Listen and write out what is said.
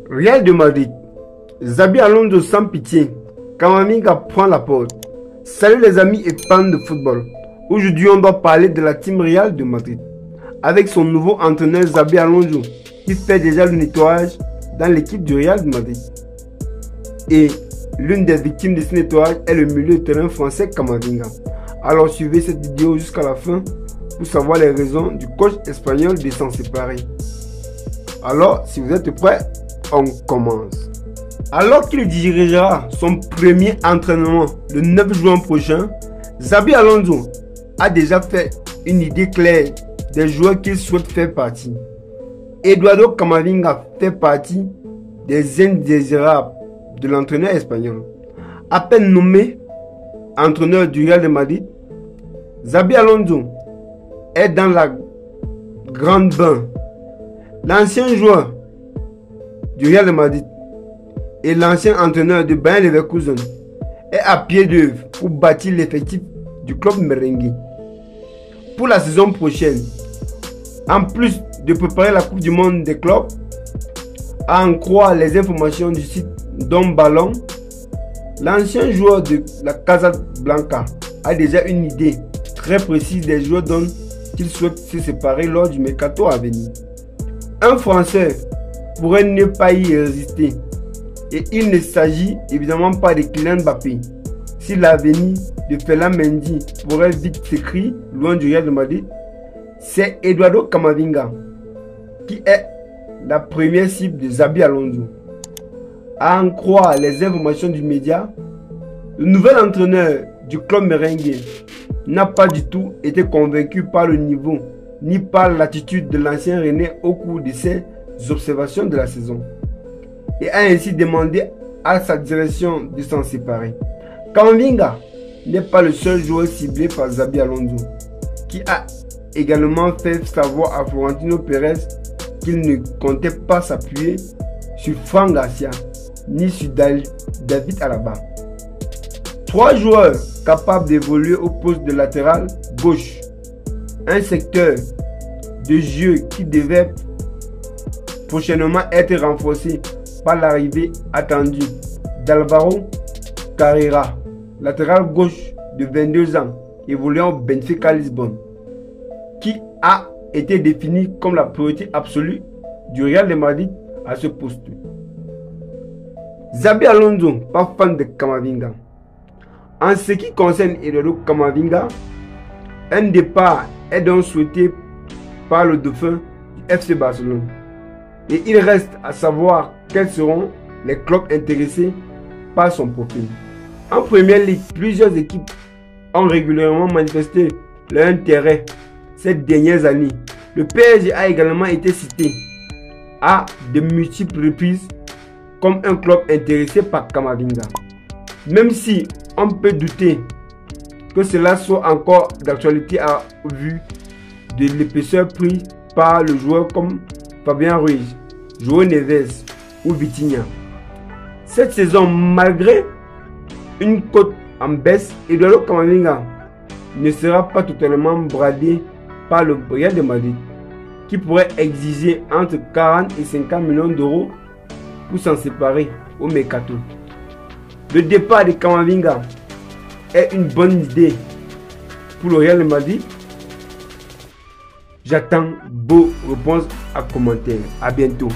Real de Madrid. Xabi Alonso sans pitié. Camavinga prend la porte. Salut les amis et fans de football. Aujourd'hui on doit parler de la team Real de Madrid. Avec son nouveau entraîneur Xabi Alonso qui fait déjà le nettoyage dans l'équipe du Real de Madrid. Et l'une des victimes de ce nettoyage est le milieu de terrain français Camavinga. Alors suivez cette vidéo jusqu'à la fin pour savoir les raisons du coach espagnol de s'en séparer. Alors si vous êtes prêts, on commence. Alors qu'il dirigera son premier entraînement le 9 juin prochain, Xabi Alonso a déjà fait une idée claire des joueurs qu'il souhaite faire partie. Eduardo Camavinga fait partie des indésirables de l'entraîneur espagnol. À peine nommé entraîneur du Real de Madrid, Xabi Alonso est dans la grande bain. L'ancien joueur du Real de Madrid et l'ancien entraîneur de Bayer Leverkusen est à pied d'œuvre pour bâtir l'effectif du club merengue. Pour la saison prochaine, en plus de préparer la Coupe du Monde des clubs, à en croire les informations du site Don Ballon, l'ancien joueur de la Casablanca a déjà une idée très précise des joueurs dont il souhaite se séparer lors du mercato à venir. Un Français pourrait ne pas y résister et il ne s'agit évidemment pas de Kylian Mbappé. Si l'avenir de Ferland Mendy pourrait vite s'écrire loin du Real de Madrid, c'est Eduardo Camavinga qui est la première cible de Xabi Alonso. À en croire les informations du média, le nouvel entraîneur du club merengue n'a pas du tout été convaincu par le niveau ni par l'attitude de l'ancien René au cours de ses observations de la saison et a ainsi demandé à sa direction de s'en séparer. Camavinga n'est pas le seul joueur ciblé par Xabi Alonso, qui a également fait savoir à Florentino Pérez qu'il ne comptait pas s'appuyer sur Fran Garcia ni sur David Alaba. Trois joueurs capables d'évoluer au poste de latéral gauche, un secteur de jeu qui devait prochainement être renforcé par l'arrivée attendue d'Alvaro Carrera, latéral gauche de 22 ans, évoluant au Benfica Lisbonne, qui a été défini comme la priorité absolue du Real de Madrid à ce poste. Xabi Alonso, pas fan de Camavinga. En ce qui concerne Eduardo Camavinga, un départ est donc souhaité par le dauphin du FC Barcelone. Et il reste à savoir quels seront les clubs intéressés par son profil. En première ligue, plusieurs équipes ont régulièrement manifesté leur intérêt ces dernières années. Le PSG a également été cité à de multiples reprises comme un club intéressé par Camavinga. Même si on peut douter que cela soit encore d'actualité à vue de l'épaisseur prise par le joueur comme Fabien Ruiz, João Neves ou Vitinha. Cette saison, malgré une cote en baisse, Eduardo Camavinga ne sera pas totalement bradé par le Real de Madrid, qui pourrait exiger entre 40 et 50 millions d'euros pour s'en séparer au mercato. Le départ de Camavinga est une bonne idée pour le Real de Madrid. J'attends vos réponses à commentaires. À bientôt.